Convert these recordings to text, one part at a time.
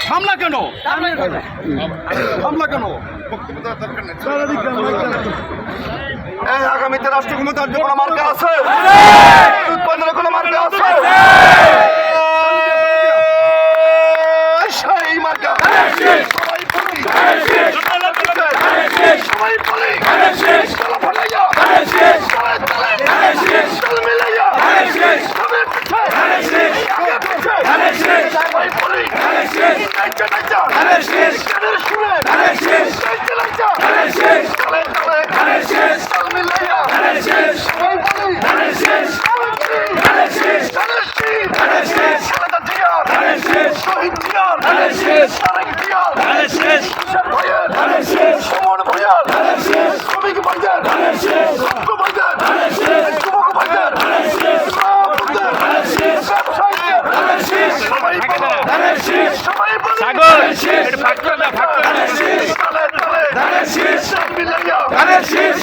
হামলা কেন হামলা কেন আগামীতে রাষ্ট্র ক্ষমতার যে কোনো মার্কা আছে, উৎপাদনের কোনো মার্কা আছে, সেই মার্কা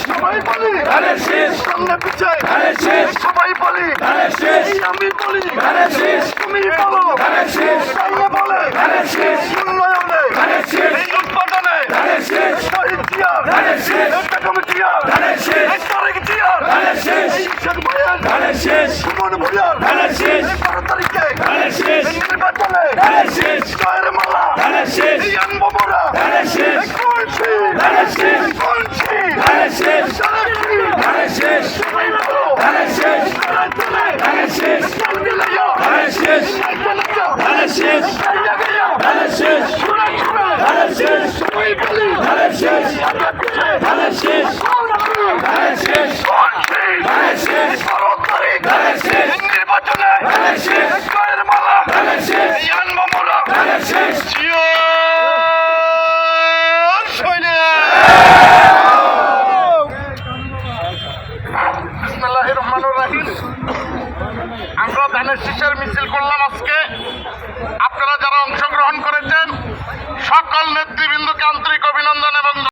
সবাই বলি সবাই বলি আমি বলি তুমি বলো বলে উন্নয়নে উৎপাদনে সুমন ভূঁইয়ার 12 তারিখে নির্বাচনে জয়ের মালা আনবো মোরা নির্বাচনে জয়ের মালা আনবো মোরা আমরা ধানের শীষের মিছিল করলাম আজকে। আপনারা যারা অংশগ্রহণ করেছেন সকল নেতৃবৃন্দ